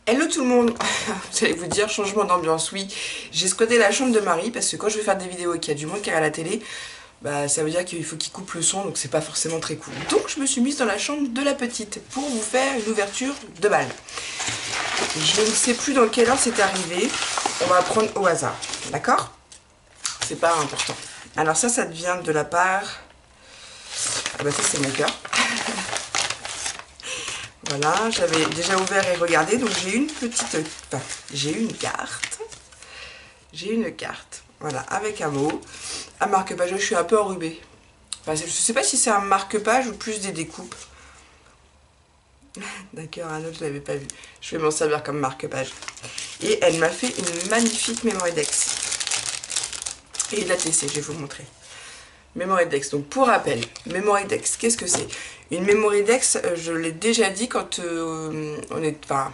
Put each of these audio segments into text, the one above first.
Hello tout le monde. Vous allez vous dire, changement d'ambiance, oui. J'ai squatté la chambre de Marie parce que quand je vais faire des vidéos et qu'il y a du monde qui est à la télé, bah ça veut dire qu'il faut qu'il coupe le son, donc c'est pas forcément très cool. Donc je me suis mise dans la chambre de la petite pour vous faire une ouverture de bal. Je ne sais plus dans quelle heure c'est arrivé, on va prendre au hasard, d'accord? C'est pas important. Alors ça vient de la part... Ah bah ça c'est mon cœur. Voilà, j'avais déjà ouvert et regardé, donc j'ai une petite... Enfin, j'ai une carte. J'ai une carte, voilà, avec un mot. Un marque-page, je suis un peu enrubée. Enfin, je sais pas si c'est un marque-page ou plus des découpes. D'accord, un autre, je l'avais pas vu. Je vais m'en servir comme marque-page. Et elle m'a fait une magnifique Mémoridex. Et de la TC, je vais vous montrer. Mémoridex, donc pour rappel, Mémoridex, qu'est-ce que c'est? Une Mémoridex, je l'ai déjà dit quand on est... Enfin,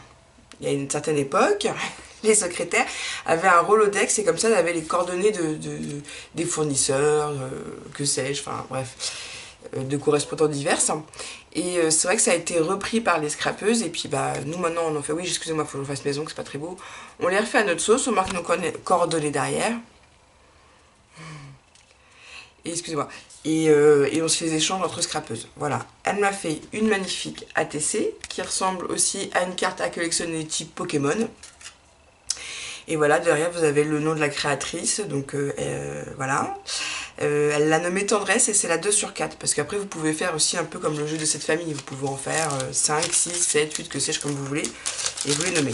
il y a une certaine époque, les secrétaires avaient un Rolodex et comme ça, ils avaient les coordonnées des fournisseurs, que sais-je, enfin bref, de correspondants divers. Et c'est vrai que ça a été repris par les scrapeuses et puis bah nous maintenant on en fait, oui excusez-moi, il faut que je fasse maison, que c'est pas très beau. On les refait à notre sauce, on marque nos coordonnées derrière. Et excusez-moi. Et on se fait les échanges entre scrapeuses. Voilà. Elle m'a fait une magnifique ATC qui ressemble aussi à une carte à collectionner type Pokémon. Et voilà, derrière vous avez le nom de la créatrice. Donc voilà. Elle l'a nommée Tendresse et c'est la 2/4. Parce qu'après vous pouvez faire aussi un peu comme le jeu de cette famille. Vous pouvez en faire 5, 6, 7, 8, que sais-je, comme vous voulez. Et vous les nommez.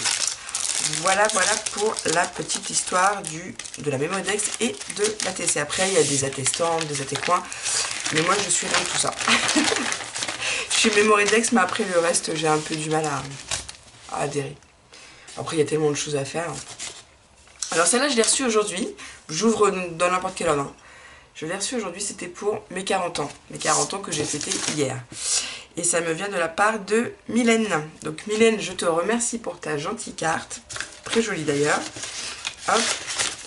Voilà pour la petite histoire de la Mémoridex et de l'ATC. Après, il y a des attestants, des attécoins, mais moi, je suis rien de tout ça. Je suis Mémoridex, mais après, le reste, j'ai un peu du mal à adhérer. Après, il y a tellement de choses à faire. Alors, celle-là, je l'ai reçue aujourd'hui. J'ouvre dans n'importe quel ordre. Je l'ai reçue aujourd'hui, c'était pour mes 40 ans. Mes 40 ans que j'ai fêté hier. Et ça me vient de la part de Mylène. Donc Mylène, je te remercie pour ta gentille carte. Très jolie d'ailleurs. Hop,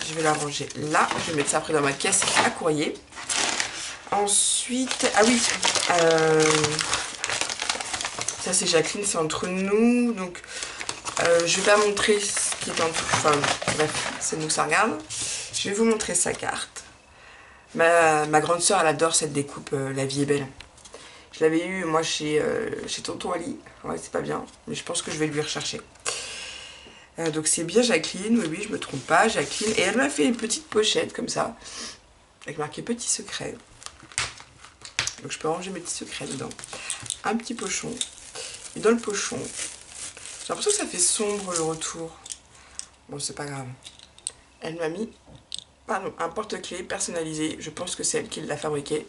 je vais la ranger là. Je vais mettre ça après dans ma caisse à courrier. Ensuite, ah oui, ça c'est Jacqueline, c'est entre nous. Donc je vais pas montrer ce qui est en dessous. Enfin bref, c'est nous que ça regarde. Je vais vous montrer sa carte. Ma grande soeur, elle adore cette découpe La vie est belle. Je l'avais eu moi chez Tonton Ali. Ouais, c'est pas bien, mais je pense que je vais lui rechercher. Donc c'est bien Jacqueline, oui, je me trompe pas, Jacqueline. Et elle m'a fait une petite pochette comme ça, avec marqué petit secret. Donc je peux ranger mes petits secrets dedans. Un petit pochon. Et dans le pochon, j'ai l'impression que ça fait sombre le retour. Bon, c'est pas grave. Elle m'a mis, pardon, un porte-clés personnalisé. Je pense que c'est elle qui l'a fabriqué.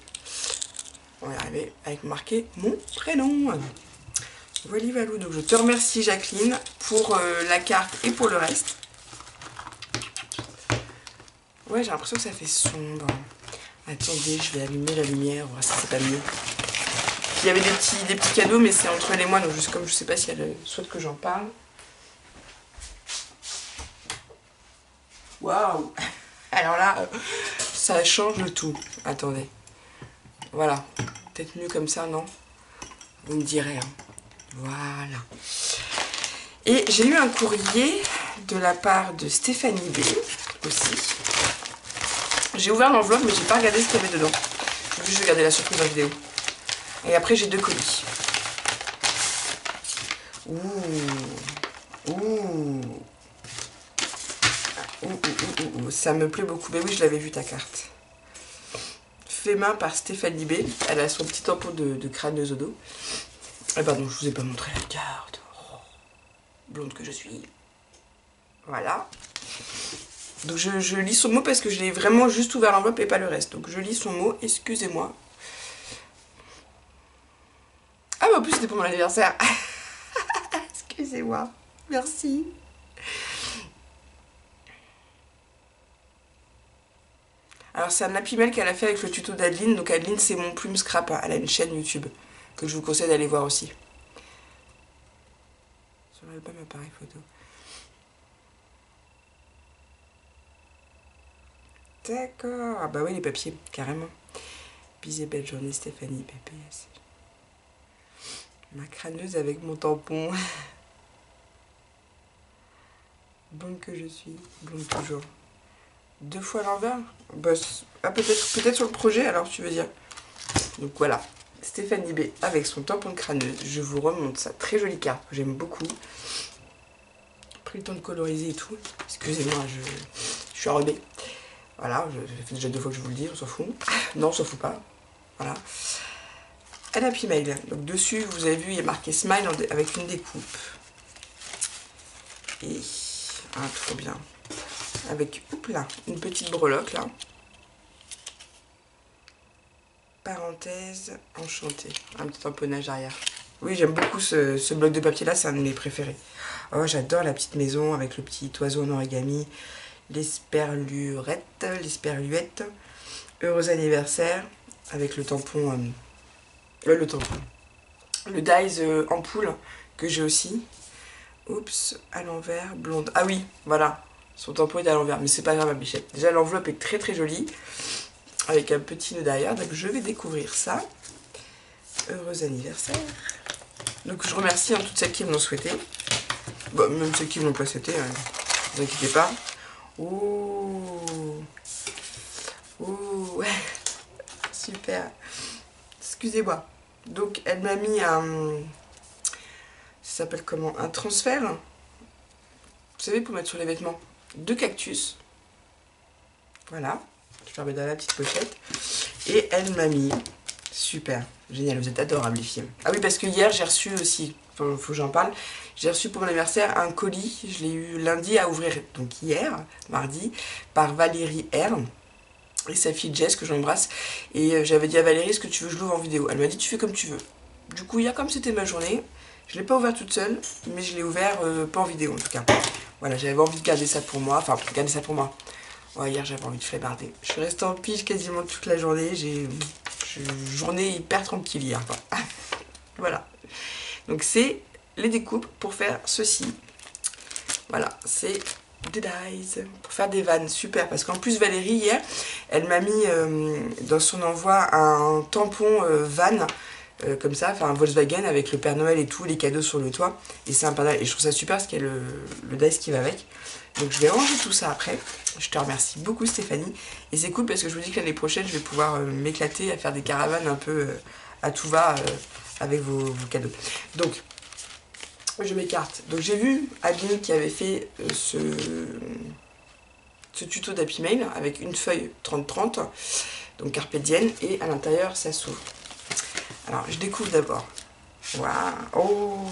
On va y arriver avec marqué mon prénom. Voilà, voilà. Donc je te remercie Jacqueline pour la carte et pour le reste. Ouais, j'ai l'impression que ça fait sombre. Attendez, je vais allumer la lumière, voir si c'est pas mieux. Il y avait des petits cadeaux, mais c'est entre elle et moi, donc juste comme je sais pas si elle souhaite que j'en parle. Waouh! Alors là, ça change le tout. Attendez. Voilà. Peut-être mieux comme ça, non? Vous me direz. Hein. Voilà. Et j'ai eu un courrier de la part de Stéphanie B aussi. J'ai ouvert l'enveloppe, mais j'ai pas regardé ce qu'il y avait dedans. J'ai juste regardé la surprise en vidéo. Et après, j'ai 2 colis. Ouh. Ouh. Ouh. Ça me plaît beaucoup. Mais oui, je l'avais vu ta carte. Fait main par Stéphanie B. Elle a son petit tampon de crâne de Zodo. Eh pardon, je vous ai pas montré la carte. Oh, blonde que je suis. Voilà. Donc je lis son mot parce que je l'ai vraiment juste ouvert l'enveloppe et pas le reste. Donc je lis son mot, excusez-moi. Ah bah en plus c'était pour mon anniversaire. Excusez-moi. Merci. Alors c'est un Happy Mail qu'elle a fait avec le tuto d'Adeline. Donc Adeline c'est mon plume scrap. Elle a une chaîne YouTube que je vous conseille d'aller voir aussi. Sur l'album appareil photo. D'accord. Ah bah oui les papiers, carrément. Bisous, belle journée Stéphanie, PPS. Ma crâneuse avec mon tampon. Blonde que je suis, blonde toujours. 2 fois à l'envers bah, ah, peut-être sur le projet alors tu veux dire. Donc voilà, Stéphanie B avec son tampon crâneuse. Je vous remonte ça, très jolie carte, j'aime beaucoup. Pris le temps de coloriser et tout. Excusez-moi, je suis enrobée. Voilà, ça fait déjà 2 fois que je vous le dis, on s'en fout. Non, on s'en fout pas. Voilà. Un Happy Mail. Donc dessus, vous avez vu, il y a marqué Smile avec une découpe. Et trop bien. Avec, oups là, une petite breloque là. Parenthèse, enchantée. Un petit tamponnage arrière. Oui, j'aime beaucoup ce bloc de papier là, c'est un de mes préférés. Oh, j'adore la petite maison avec le petit oiseau en origami. Les sperluettes. Heureux anniversaire avec le tampon. Le dies ampoule que j'ai aussi. Oups, à l'envers, blonde. Ah oui, voilà. Son tampon est à l'envers, mais c'est pas grave, ma bichette. Déjà, l'enveloppe est très très jolie. Avec un petit nœud derrière. Donc, je vais découvrir ça. Heureux anniversaire. Donc, je remercie toutes celles qui me l'ont souhaité. Bon, même ceux qui ne l'ont pas souhaité, ne vous inquiétez pas. Ouh. Ouh, ouais. Super. Excusez-moi. Donc, elle m'a mis un... Ça s'appelle comment? Un transfert. Vous savez, pour mettre sur les vêtements. 2 cactus. Voilà. Je leur mets dans la petite pochette. Et elle m'a mis... Super. Génial, vous êtes adorables les filles. Ah oui, parce que hier, j'ai reçu aussi... Enfin, faut que j'en parle. J'ai reçu pour mon anniversaire un colis. Je l'ai eu lundi à ouvrir. Donc hier, mardi, par Valérie R. Et sa fille Jess, que j'embrasse. Et j'avais dit à Valérie, est-ce que tu veux que je l'ouvre en vidéo? Elle m'a dit, tu fais comme tu veux. Du coup, hier, comme c'était ma journée, je ne l'ai pas ouvert toute seule, mais je l'ai ouvert pas en vidéo en tout cas. Voilà, j'avais envie de garder ça pour moi. Enfin, garder ça pour moi. Ouais, hier, j'avais envie de flemmarder. Je suis restée en pige quasiment toute la journée. J'ai une journée hyper tranquille hier, quoi. Voilà. Donc, c'est les découpes pour faire ceci. Voilà, c'est des dies pour faire des vannes, super, parce qu'en plus Valérie hier elle m'a mis dans son envoi un tampon van comme ça, enfin un Volkswagen avec le Père Noël et tout, les cadeaux sur le toit, et c'est un Père Noël, et je trouve ça super parce qu'il y a le dice qui va avec. Donc je vais ranger tout ça après. Je te remercie beaucoup Stéphanie, et c'est cool parce que je vous dis que l'année prochaine je vais pouvoir m'éclater à faire des caravanes un peu à tout va avec vos cadeaux. Donc je m'écarte. Donc j'ai vu Adeline qui avait fait ce tuto d'Happy Mail avec une feuille 30-30, donc carpe diem, et à l'intérieur ça s'ouvre. Alors je découvre d'abord. Waouh.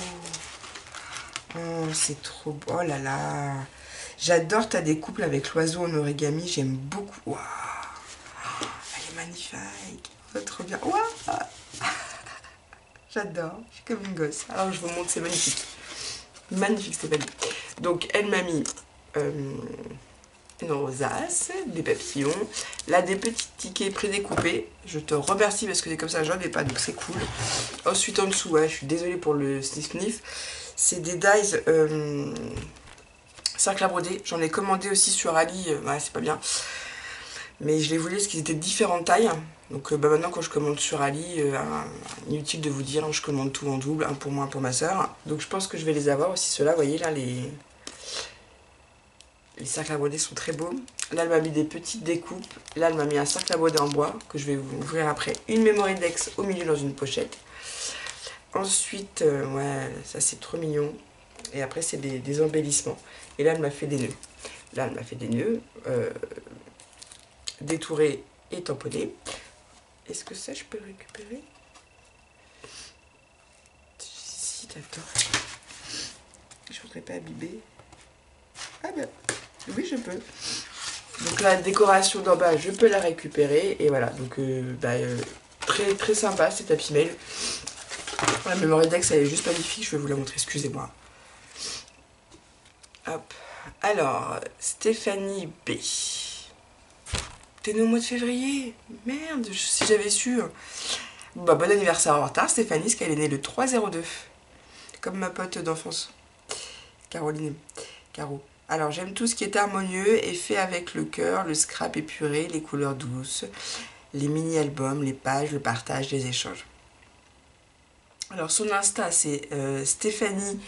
Oh, c'est trop beau. Oh là là. J'adore ta découpe avec l'oiseau en origami, j'aime beaucoup. Waouh. Elle est magnifique. Oh, trop bien. Waouh. J'adore, je suis comme une gosse. Alors je vous montre, c'est magnifique. Magnifique Stéphanie. Donc elle m'a mis une rosace, des papillons, là des petits tickets prédécoupés. Je te remercie parce que c'est comme ça, j'en ai pas, donc c'est cool. Ensuite en dessous, ouais, je suis désolée pour le sniff. C'est des dies cercle à broder. J'en ai commandé aussi sur Ali, ouais c'est pas bien. Mais je les voulais parce qu'ils étaient de différentes tailles. Donc maintenant quand je commande sur Ali, inutile de vous dire, je commande tout en double, un pour moi, un pour ma soeur. Donc je pense que je vais les avoir aussi, ceux-là, vous voyez là, les cercles à broder sont très beaux. Là elle m'a mis des petites découpes, là elle m'a mis un cercle à broder en bois, que je vais vous ouvrir après. Une Memory Dex au milieu dans une pochette. Ensuite, ouais, ça c'est trop mignon. Et après c'est des embellissements. Et là elle m'a fait des nœuds. Là elle m'a fait des nœuds. Détouré et tamponné. Est-ce que ça je peux le récupérer? Si, d'accord. Je voudrais pas abîmer. Ah ben, oui je peux. Donc la décoration d'en bas, je peux la récupérer. Et voilà, donc très très sympa cet Happy Mail. La Memory Dex elle est juste magnifique, je vais vous la montrer, excusez-moi. Hop. Alors, Stéphanie B. T'es né au mois de février? Merde, si j'avais su. Bah, bon anniversaire en retard, Stéphanie, parce qu'elle est née le 3/02. Comme ma pote d'enfance. Caroline. Caro. Alors, j'aime tout ce qui est harmonieux et fait avec le cœur, le scrap épuré, les couleurs douces, les mini-albums, les pages, le partage, les échanges. Alors, son Insta, c'est Stéphanie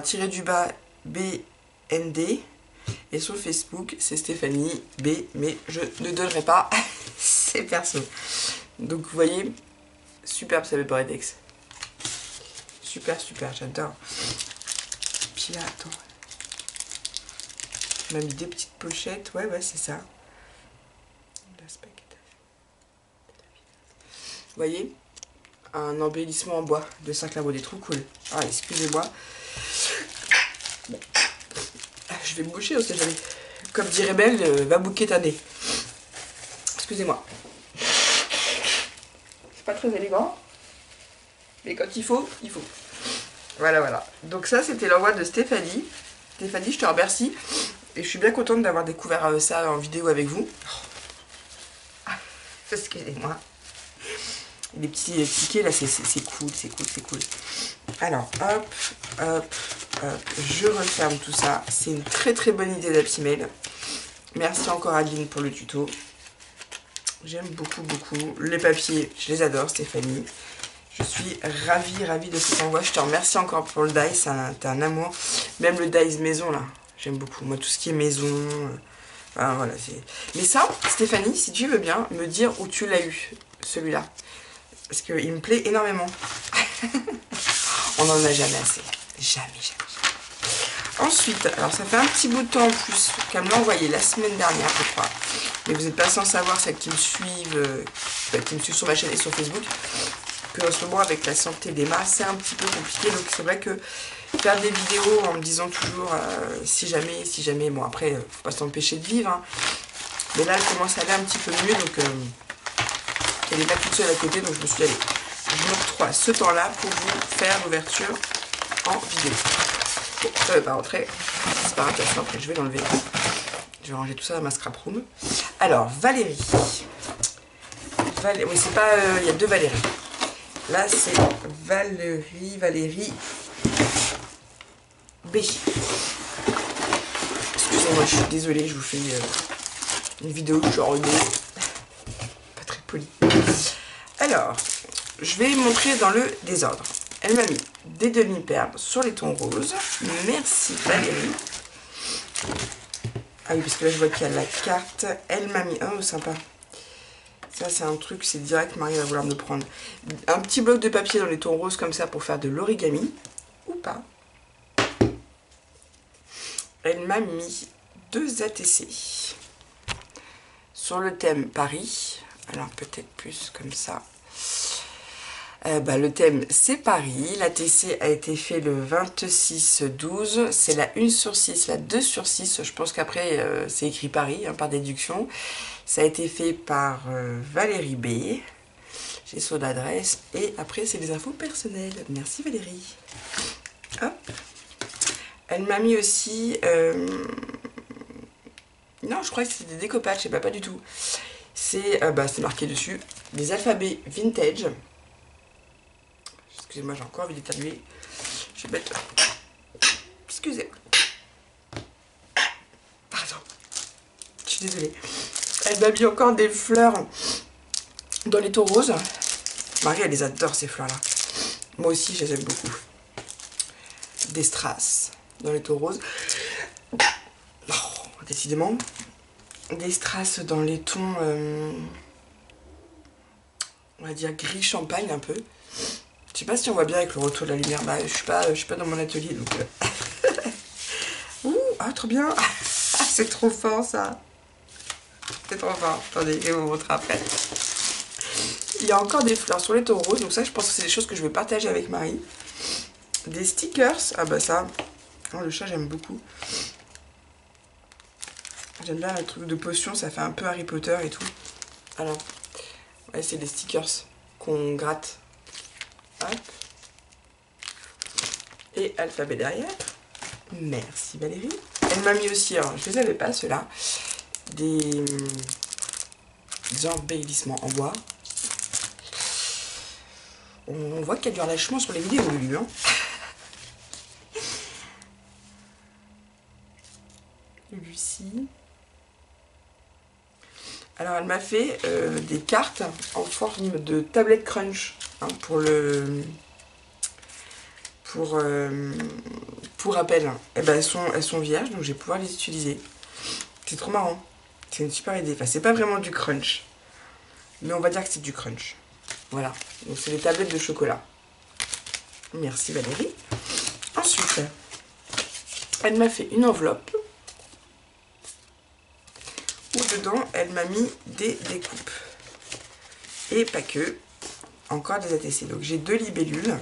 tiré du bas B ND. Et sur Facebook, c'est Stéphanie B. Mais je ne donnerai pas ces persos. Donc vous voyez, superbe sa Vaporedex. Super, j'adore. Puis là, attends. On m'a mis des petites pochettes. Ouais, c'est ça. Vous voyez, un embellissement en bois de Saint-Claude, trop cool. Ah, excusez-moi. Bon. Je vais me boucher, on sait jamais. Comme dirait Belle, va bouquer ta nez. Excusez-moi. C'est pas très élégant. Mais quand il faut, il faut. Voilà. Donc ça, c'était l'envoi de Stéphanie. Stéphanie, je te remercie. Et je suis bien contente d'avoir découvert ça en vidéo avec vous. Ah, excusez-moi. Les petits tickets là, c'est cool. Alors, hop. Je referme tout ça. C'est une très bonne idée d'Happy Mail. Merci encore Adeline pour le tuto. J'aime beaucoup. Les papiers, je les adore Stéphanie. Je suis ravie de cet envoi. Je te remercie encore pour le dice, t'es un amour. Même le dice maison là, j'aime beaucoup. Moi tout ce qui est maison, voilà. Mais ça, Stéphanie, si tu veux bien me dire où tu l'as eu, celui-là. Parce qu'il me plaît énormément. On n'en a jamais assez. Jamais. Ensuite, alors ça fait un petit bout de temps en plus qu'elle me l'a envoyé la semaine dernière, je crois. Mais vous n'êtes pas sans savoir, celles qui me suivent, qui me suivent sur ma chaîne et sur Facebook, que en ce moment avec la santé d'Emma, c'est un petit peu compliqué. Donc c'est vrai que faire des vidéos en me disant toujours si jamais, bon après, faut pas s'empêcher de vivre. Hein. Mais là, elle commence à aller un petit peu mieux, donc elle n'est pas toute seule à côté, donc je me suis dit, allez, je me retrouve ce temps-là pour vous faire l'ouverture en vidéo. Bon, ça ne veut pas rentrer, c'est pas grave, après je vais l'enlever. Je vais ranger tout ça dans ma scrap room. Alors, Valérie. Oui, c'est pas... il y a deux Valérie. Là, c'est Valérie B. Excusez-moi, je suis désolée, je vous fais une vidéo genre une pas très polie. Alors, je vais montrer dans le désordre. Elle m'a mis des demi-perles sur les tons roses. Merci Valérie. Ah oui, parce que là, je vois qu'il y a la carte. Elle m'a mis... Oh, sympa. Ça, c'est un truc, c'est direct, Marie va vouloir me le prendre. Un petit bloc de papier dans les tons roses comme ça pour faire de l'origami. Ou pas. Elle m'a mis 2 ATC. Sur le thème Paris. Alors, peut-être plus comme ça. Le thème, c'est Paris. L'ATC a été fait le 26/12. C'est la 1/6, la 2/6. Je pense qu'après, c'est écrit Paris, hein, par déduction. Ça a été fait par Valérie B. J'ai son adresse. Et après, c'est des infos personnelles. Merci Valérie. Hop. Elle m'a mis aussi... Non, je crois que c'est des découpages. Je sais pas du tout. C'est marqué dessus. Des alphabets vintage. Excusez-moi, j'ai encore envie d'éternuer. Je vais mettre là. Excusez-moi. Pardon. Je suis désolée. Elle m'a mis encore des fleurs dans les tons roses. Marie, elle les adore, ces fleurs-là. Moi aussi, je les aime beaucoup. Des strass dans les tons roses. Oh, décidément. Des strass dans les tons... on va dire gris champagne un peu. Je sais pas si on voit bien avec le retour de la lumière. Bah, je suis pas dans mon atelier, donc... Ouh, ah, trop bien. C'est trop fort, ça. C'est trop fort. Attendez, je vais vous montrer après. Il y a encore des fleurs sur les tons roses. Donc ça, je pense que c'est des choses que je vais partager avec Marie. Des stickers. Ah bah ça, oh, le chat, j'aime beaucoup. J'aime bien les trucs de potions. Ça fait un peu Harry Potter et tout. Alors, ouais, c'est des stickers qu'on gratte. Hop. Et alphabet derrière. Merci Valérie. Elle m'a mis aussi, alors je les avais pas ceux-là, des embellissements en bois. On voit qu'il y a du relâchement sur les vidéos, lui, hein. Lucie. Alors elle m'a fait des cartes en forme de tablette crunch, hein, pour pour rappel, hein, eh ben, elles sont vierges, donc je vais pouvoir les utiliser. C'est trop marrant. C'est une super idée. Enfin, c'est pas vraiment du crunch. Mais on va dire que c'est du crunch. Voilà. Donc c'est des tablettes de chocolat. Merci Valérie. Ensuite, elle m'a fait une enveloppe où dedans, elle m'a mis des découpes. Et pas que. Encore des ATC. Donc j'ai 2 libellules.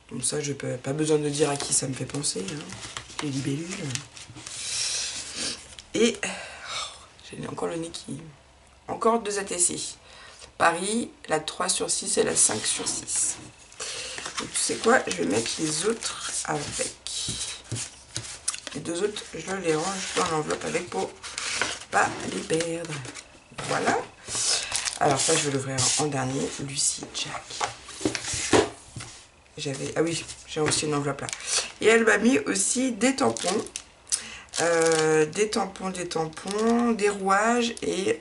Comme ça, je peux pas besoin de dire à qui ça me fait penser. Hein. Les libellules. Et j'ai encore le nez qui... Encore 2 ATC. Paris, la 3/6 et la 5/6. Donc tu sais quoi, je vais mettre les autres avec. Les 2 autres, je les range dans l'enveloppe avec pour pas les perdre. Voilà. Alors ça, je vais l'ouvrir en dernier. Lucie, Jack. Ah oui, j'ai aussi une enveloppe là. Et elle m'a mis aussi des tampons. Des tampons, des rouages et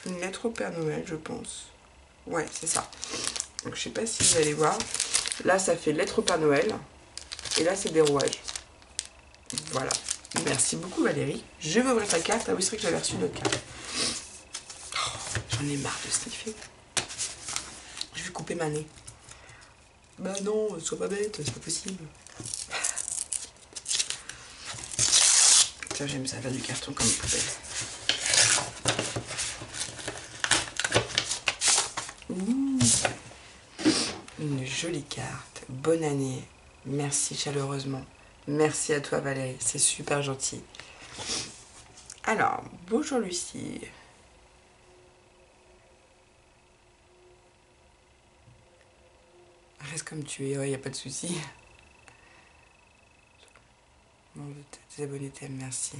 une lettre au Père Noël, je pense. Ouais, c'est ça. Donc je sais pas si vous allez voir. Là, ça fait lettre au Père Noël. Et là, c'est des rouages. Voilà. Merci beaucoup Valérie. Je vais ouvrir ta carte. Ah oui, c'est vrai que j'avais reçu notre carte. Oh, j'en ai marre de sniffer. Je vais couper ma nez. Bah non, sois pas bête, c'est pas possible. Tiens, j'aime ça faire du carton comme poubelle. Ouh, une jolie carte. Bonne année. Merci chaleureusement. Merci à toi Valérie, c'est super gentil. Alors, bonjour Lucie. Reste comme tu es, ouais, y a pas de souci. Bon, tes abonnés t'aiment, merci.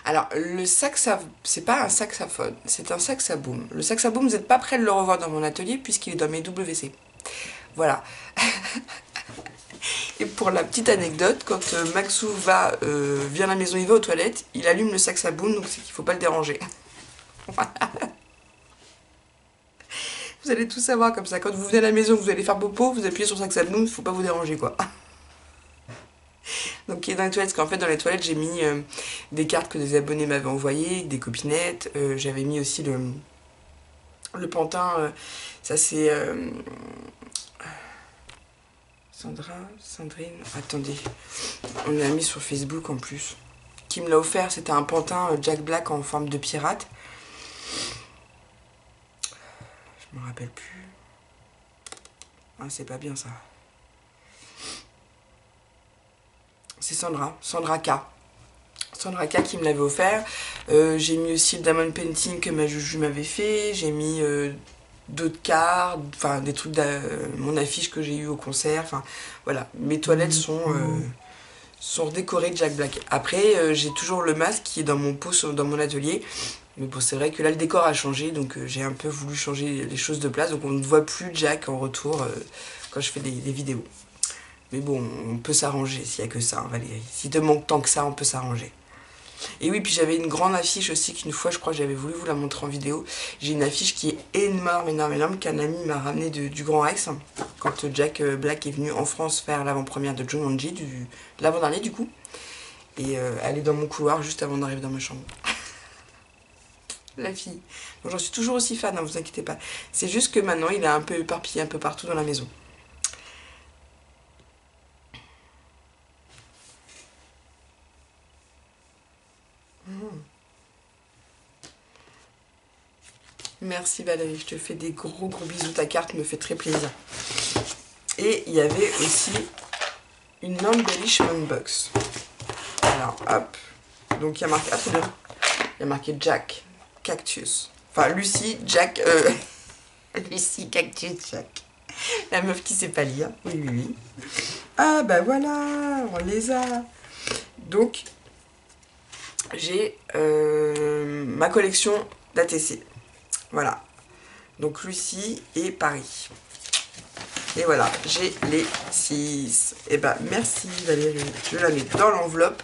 Alors, le saxophone, c'est pas un saxophone, c'est un saxaboom. Le saxaboom, vous n'êtes pas prêt de le revoir dans mon atelier puisqu'il est dans mes WC. Voilà. Et pour la petite anecdote, quand Maxou vient à la maison, il va aux toilettes, il allume le saxaboom, donc c'est qu'il faut pas le déranger. Voilà. Vous allez tout savoir comme ça. Quand vous venez à la maison, vous allez faire popo, vous appuyez sur le saxaboom, il ne faut pas vous déranger, quoi. Donc, il est dans les toilettes, parce qu'en fait, dans les toilettes, j'ai mis des cartes que des abonnés m'avaient envoyées, des copinettes. J'avais mis aussi le pantin, ça c'est... Sandrine, attendez, on l'a mis sur Facebook en plus. Qui me l'a offert, c'était un pantin Jack Black en forme de pirate. Je me rappelle plus. Ah, c'est pas bien ça. C'est Sandra K. Sandra K qui me l'avait offert. J'ai mis aussi le diamond painting que ma Juju m'avait fait. J'ai mis d'autres cartes, enfin des trucs de mon affiche que j'ai eu au concert. Enfin voilà, mes toilettes sont décorées de Jack Black. Après, j'ai toujours le masque qui est dans mon pot, dans mon atelier. Mais bon, c'est vrai que là, le décor a changé, donc j'ai un peu voulu changer les choses de place. Donc on ne voit plus Jack en retour quand je fais des vidéos. Mais bon, on peut s'arranger s'il n'y a que ça, hein, Valérie. S'il te manque tant que ça, on peut s'arranger. Et oui, puis j'avais une grande affiche aussi qu'une fois, je crois que j'avais voulu vous la montrer en vidéo. J'ai une affiche qui est énorme, qu'un ami m'a ramené du Grand Rex. Quand Jack Black est venu en France faire l'avant-première de Jumanji, l'avant-dernier du coup. Et elle est dans mon couloir juste avant d'arriver dans ma chambre. La fille. Bon, j'en suis toujours aussi fan, ne vous inquiétez pas. C'est juste que maintenant, il est un peu éparpillé un peu partout dans la maison. Merci Valérie, je te fais des gros bisous, ta carte me fait très plaisir. Et il y avait aussi une embellishment box. Alors hop, donc il y a marqué, attendez, il y a marqué Jack, Cactus. Enfin Lucie, Jack, Lucie, Cactus, Jack. La meuf qui sait pas lire, oui. Ah bah voilà, on les a. Donc j'ai ma collection d'ATC. Voilà, donc Lucie et Paris. Et voilà, j'ai les 6. Et bah merci Valérie, je la mets dans l'enveloppe.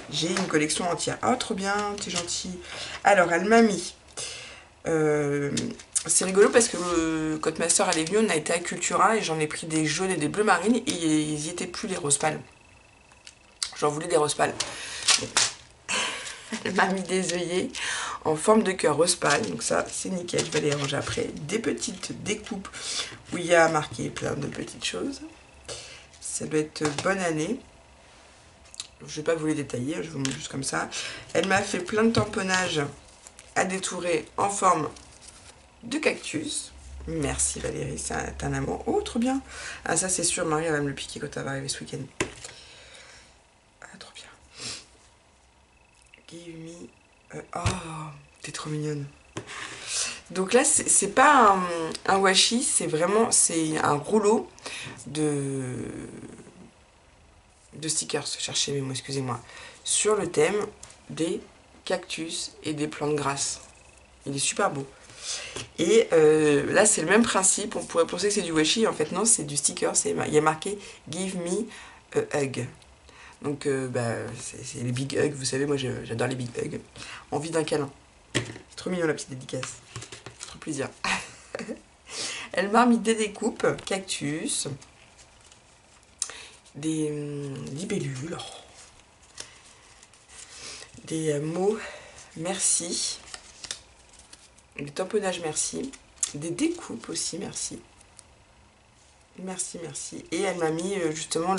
J'ai une collection entière. Oh trop bien, t'es gentil. Alors elle m'a mis C'est rigolo parce que quand ma soeur elle est venue, on a été à Cultura et j'en ai pris des jaunes et des bleus marines et ils y étaient plus les roses pâles. J'en voulais des roses pâles. Elle m'a mis des œillets en forme de cœur rose pâle, donc ça c'est nickel, je vais les ranger après. Des petites découpes où il y a marqué plein de petites choses. Ça doit être bonne année. Je ne vais pas vous les détailler, je vous montre juste comme ça. Elle m'a fait plein de tamponnages à détourer en forme de cactus. Merci Valérie, c'est un amour. Oh, trop bien. Ah, ça c'est sûr, Marie elle va me le piquer quand elle va arriver ce week-end. Ah, trop bien. Give me... oh, t'es trop mignonne. Donc là, c'est pas un washi, c'est vraiment un rouleau de stickers, cherchez mes mots, excusez-moi, sur le thème des cactus et des plantes grasses. Il est super beau. Et là, c'est le même principe, on pourrait penser que c'est du washi, en fait non, c'est du sticker, il y a marqué « Give me a hug ». Donc, c'est les big hugs, vous savez, moi j'adore les big hugs. Envie d'un câlin. C'est trop mignon la petite dédicace. Trop plaisir. Elle m'a mis des découpes, cactus, des libellules, des mots merci, des tamponnages merci, des découpes aussi merci. Merci, merci. Et elle m'a mis justement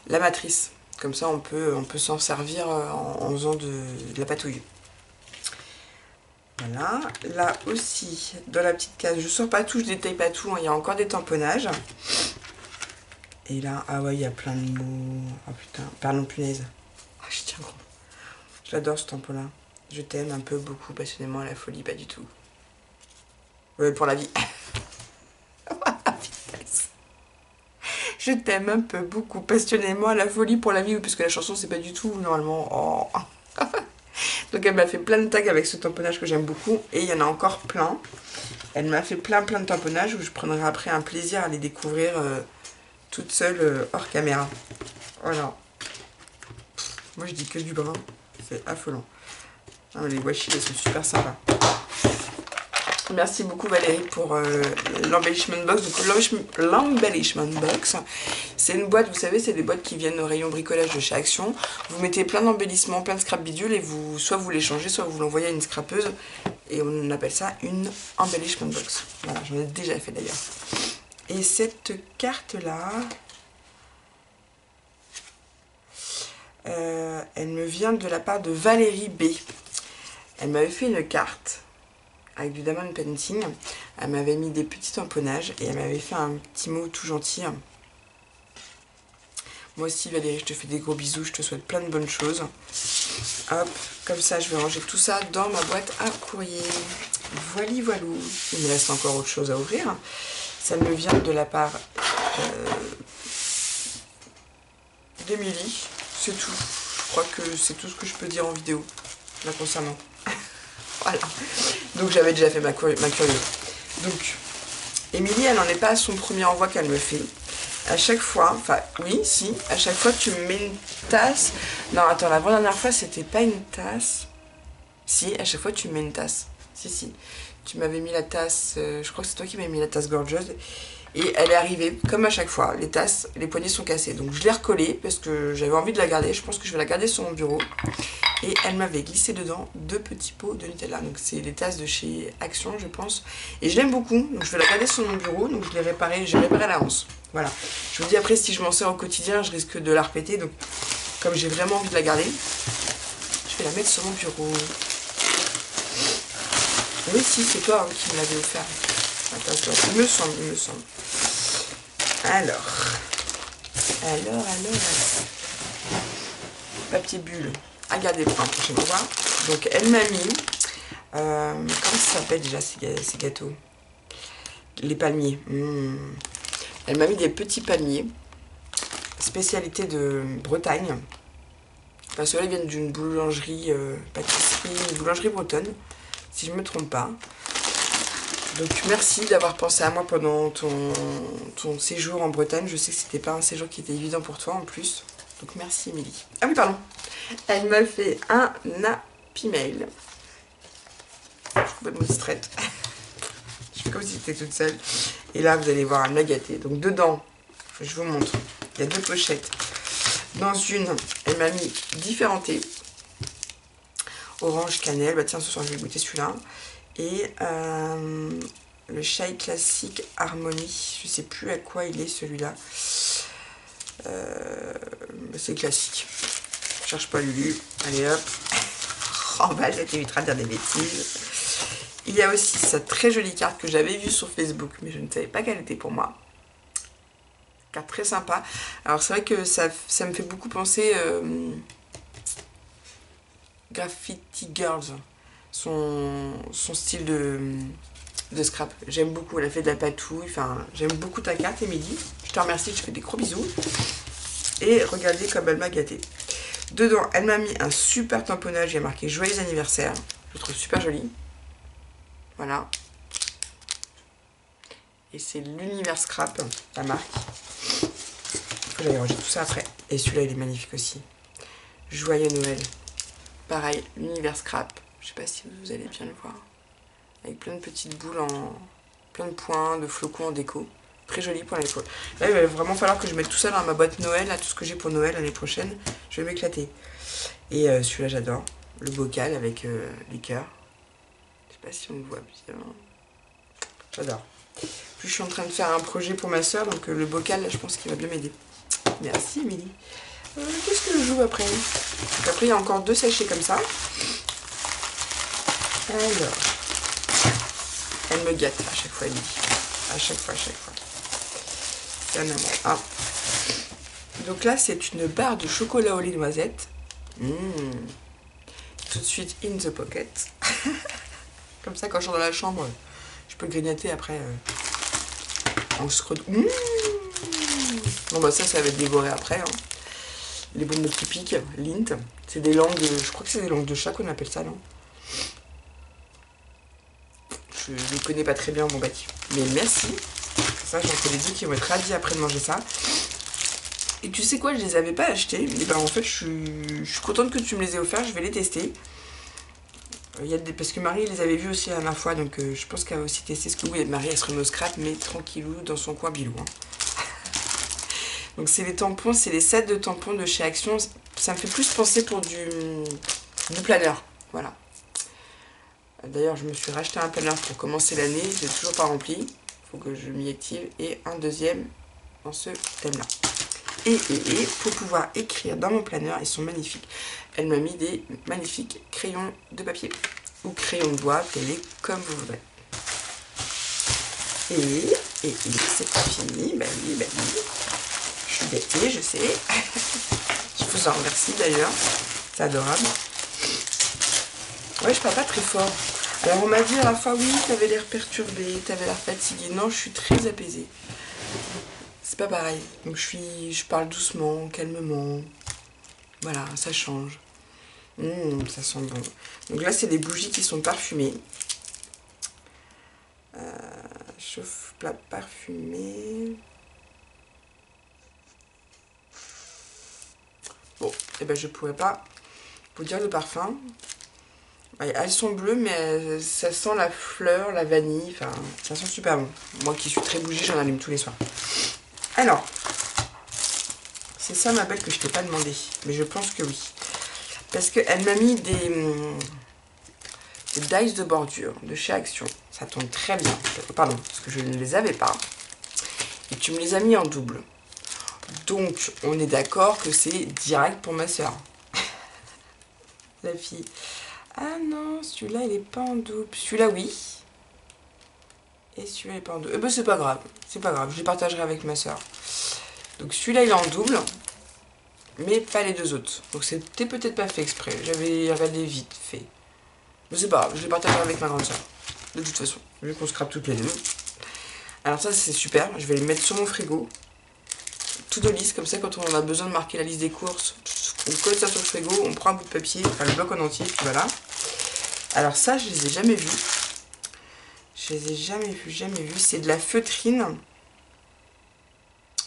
la matrice. Comme ça, on peut s'en servir en faisant de la patouille. Voilà. Là aussi, dans la petite case, je sors pas tout, je détaille pas tout. Hein, il y a encore des tamponnages. Et là, ah ouais, il y a plein de mots. Oh putain, pardon, punaise. Oh, je tiens gros. J'adore ce tampon-là. Je t'aime un peu, beaucoup, passionnément, à la folie, pas du tout. Ouais, pour la vie. Je t'aime un peu, beaucoup, passionnément, à la folie, pour la vie, puisque la chanson, c'est pas du tout, normalement. Oh. Donc elle m'a fait plein de tags avec ce tamponnage que j'aime beaucoup. Et il y en a encore plein. Elle m'a fait plein de tamponnages où je prendrai après un plaisir à les découvrir toute seule hors caméra. Voilà. Moi, je dis que du brun. C'est affolant. Ah, les washi, elles sont super sympas. Merci beaucoup Valérie pour l'embellishment box. Donc l'embellishment box, c'est une boîte, vous savez, c'est des boîtes qui viennent au rayon bricolage de chez Action. Vous mettez plein d'embellissements, plein de scrap bidules et soit vous les changez, soit vous l'envoyez à une scrapeuse. Et on appelle ça une embellishment box. Voilà, j'en ai déjà fait d'ailleurs. Et cette carte-là, elle me vient de la part de Valérie B. Elle m'avait fait une carte avec du diamond painting. Elle m'avait mis des petits tamponnages et elle m'avait fait un petit mot tout gentil. Moi aussi Valérie, je te fais des gros bisous, je te souhaite plein de bonnes choses. Hop, comme ça je vais ranger tout ça dans ma boîte à courrier. Voili voilou. Il me reste encore autre chose à ouvrir. Ça me vient de la part d'Emilie. C'est tout. Je crois que c'est tout ce que je peux dire en vidéo là concernant. Voilà. Donc j'avais déjà fait ma curieuse. Donc, Émilie, elle n'en est pas à son premier envoi qu'elle me fait. À chaque fois, enfin oui, si, à chaque fois tu me mets une tasse. Non, attends, la dernière fois c'était pas une tasse. Si, à chaque fois tu me mets une tasse. Si. Tu m'avais mis la tasse, je crois que c'est toi qui m'avais mis la tasse gorgeuse. Et elle est arrivée, comme à chaque fois, les tasses, les poignées sont cassées. Donc je l'ai recollée parce que j'avais envie de la garder. Je pense que je vais la garder sur mon bureau. Et elle m'avait glissé dedans 2 petits pots de Nutella. Donc c'est les tasses de chez Action, je pense. Et je l'aime beaucoup, donc je vais la garder sur mon bureau. Donc je l'ai réparée, j'ai réparé la hanse. Voilà. Je vous dis après, si je m'en sers au quotidien, je risque de la repéter. Donc comme j'ai vraiment envie de la garder, je vais la mettre sur mon bureau. Oui, si, c'est toi qui me l'avais offert. Attends, il me semble. Alors. Papier bulle à garder pour un prochain envoi. Donc elle m'a mis, comment ça s'appelle déjà ces gâteaux? Les palmiers. Elle m'a mis des petits palmiers, spécialité de Bretagne. Enfin, ceux-là viennent d'une boulangerie, pâtisserie, une boulangerie bretonne, si je ne me trompe pas. Donc merci d'avoir pensé à moi pendant ton séjour en Bretagne. Je sais que c'était pas un séjour qui était évident pour toi en plus. Donc merci Émilie. Ah oui, pardon. Elle m'a fait un happy mail. Je suis complètement distraite. comme si j'étais toute seule. Et là, vous allez voir, elle m'a gâtée. Donc dedans, je vous montre, il y a 2 pochettes. Dans une, elle m'a mis différents thés. Orange, cannelle, bah tiens, ce soir je vais goûter celui-là. Et le chai classique Harmonie, je sais plus à quoi il est celui-là. C'est classique. Je cherche pas Lulu. Allez hop. Remballe, ça t'évitera de dire des bêtises. Il y a aussi cette très jolie carte que j'avais vue sur Facebook, mais je ne savais pas qu'elle était pour moi. Carte très sympa. Alors c'est vrai que ça me fait beaucoup penser Graffiti Girls, son style de scrap. J'aime beaucoup, elle a fait de la patouille, enfin j'aime beaucoup ta carte Émilie. Je te remercie, je te fais des gros bisous. Et regardez comme elle m'a gâtée. Dedans, elle m'a mis un super tamponnage, il y a marqué joyeux anniversaire. Je le trouve super joli. Voilà. Et c'est l'Univers Scrap, la marque. Il faut que j'aille ranger tout ça après. Et celui-là, il est magnifique aussi. Joyeux Noël. Pareil, l'Univers Scrap. Je sais pas si vous allez bien le voir. Avec plein de petites boules en... plein de points, de flocons en déco. Très joli pour l'année prochaine. Là, il va vraiment falloir que je mette tout ça dans ma boîte Noël. Là, tout ce que j'ai pour Noël l'année prochaine. Je vais m'éclater. Et celui-là, j'adore. Le bocal avec les cœurs. Je sais pas si on le voit bien. J'adore. Puis je suis en train de faire un projet pour ma soeur. Donc le bocal, là, je pense qu'il va bien m'aider. Merci, Émilie. Qu'est-ce que je joue après? Donc, après, il y a encore 2 sachets comme ça. Alors. Elle me gâte à chaque fois, Émilie. À chaque fois. C'est un amour. Ah. Donc là, c'est une barre de chocolat au lait noisette. Tout de suite, in the pocket. Comme ça, quand je suis dans la chambre, je peux grignoter après en scrot. Bon, bah ça va être dévoré après. Hein. Les bonbons typiques, Lint. C'est des langues de... Je crois que c'est des langues de chat qu'on appelle ça, non? Je ne connais pas très bien mon bac. Mais merci. Ça, j'en connais 2 qui vont être radis après de manger ça. Et tu sais quoi, je les avais pas achetés. Mais ben en fait, je suis contente que tu me les aies offerts. Je vais les tester. Parce que Marie les avait vus aussi la dernière fois. Donc je pense qu'elle va aussi tester. Parce que oui, Marie, elle se remet au scrap. Mais tranquillou, dans son coin bilou. Hein. Donc c'est les tampons. C'est les sets de tampons de chez Action. Ça me fait plus penser pour du planeur. Voilà. D'ailleurs, je me suis racheté un planeur pour commencer l'année. Je l'ai toujours pas rempli. Il faut que je m'y active. Et un deuxième dans ce thème-là. Et pour pouvoir écrire dans mon planeur, ils sont magnifiques. Elle m'a mis des magnifiques crayons de papier. Ou crayons de bois, appelez-les comme vous voudrez. Et c'est pas fini. Ben oui. Je suis gâtée, je sais. Je vous en remercie d'ailleurs. C'est adorable. Ouais, je parle pas très fort. Alors on m'a dit à la fois, oui, t'avais l'air perturbée, t'avais l'air fatiguée. Non, je suis très apaisée. C'est pas pareil. Donc je parle doucement, calmement. Voilà, ça change. Ça sent bon. Donc là, c'est des bougies qui sont parfumées. Chauffe-plat parfumé. Bon, et ben je pourrais pas vous dire le parfum. Elles sont bleues, mais ça sent la fleur, la vanille. Enfin, ça sent super bon. Moi qui suis très bougie, j'en allume tous les soirs. Alors, c'est ça ma belle que je t'ai pas demandé. Mais je pense que oui. Parce qu'elle m'a mis des dies de bordure de chez Action. Ça tombe très bien. Pardon, parce que je ne les avais pas. Et tu me les as mis en double. Donc, on est d'accord que c'est direct pour ma soeur. La fille. Ah non, celui-là, il est pas en double. Celui-là, oui. Et celui-là, il est pas en double. Eh ben, c'est pas grave. C'est pas grave. Je les partagerai avec ma soeur. Donc, celui-là, il est en double. Mais pas les 2 autres. Donc, c'était peut-être pas fait exprès. J'avais regardé vite fait. Mais c'est pas grave. Je les partagerai avec ma grande soeur. De toute façon. Vu qu'on scrape toutes les 2. Alors, ça, c'est super. Je vais les mettre sur mon frigo. Tout de lisse. Comme ça, quand on a besoin de marquer la liste des courses, on colle ça sur le frigo. On prend un bout de papier. Enfin, le bloc en entier. Puis voilà. Alors ça, je les ai jamais vus. Je les ai jamais vus. C'est de la feutrine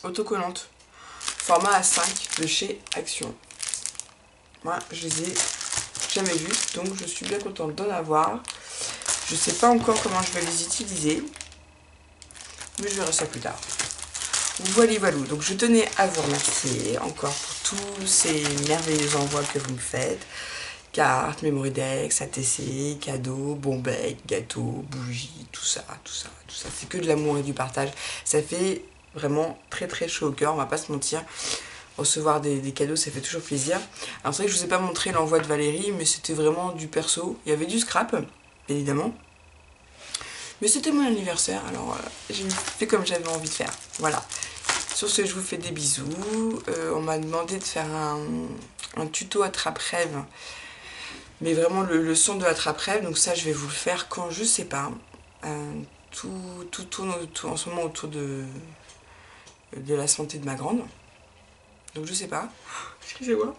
autocollante. Format A5 de chez Action. Moi, je les ai jamais vus. Donc, je suis bien contente d'en avoir. Je sais pas encore comment je vais les utiliser. mais je verrai ça plus tard. Voilà, voilà. Donc je tenais à vous remercier encore pour tous ces merveilleux envois que vous me faites. Cartes, memory decks, ATC, cadeaux, bon bec, gâteaux, bougies, tout ça, tout ça, tout ça. C'est que de l'amour et du partage. Ça fait vraiment très très chaud au cœur, on va pas se mentir. Recevoir des cadeaux, ça fait toujours plaisir. Alors c'est vrai que je vous ai pas montré l'envoi de Valérie, mais c'était vraiment du perso. Il y avait du scrap, évidemment. Mais c'était mon anniversaire, alors j'ai fait comme j'avais envie de faire. Voilà. Sur ce, je vous fais des bisous. On m'a demandé de faire un tuto attrape-rêve. Mais vraiment le son de attrape-rêve. Donc ça, je vais vous le faire quand je sais pas. Tout tourne en ce moment autour de la santé de ma grande. Donc je sais pas. Excusez-moi.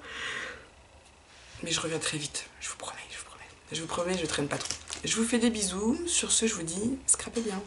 Mais je reviens très vite. Je vous promets, je vous promets. Je vous promets, je traîne pas trop. Je vous fais des bisous. Sur ce, je vous dis, scrapez bien.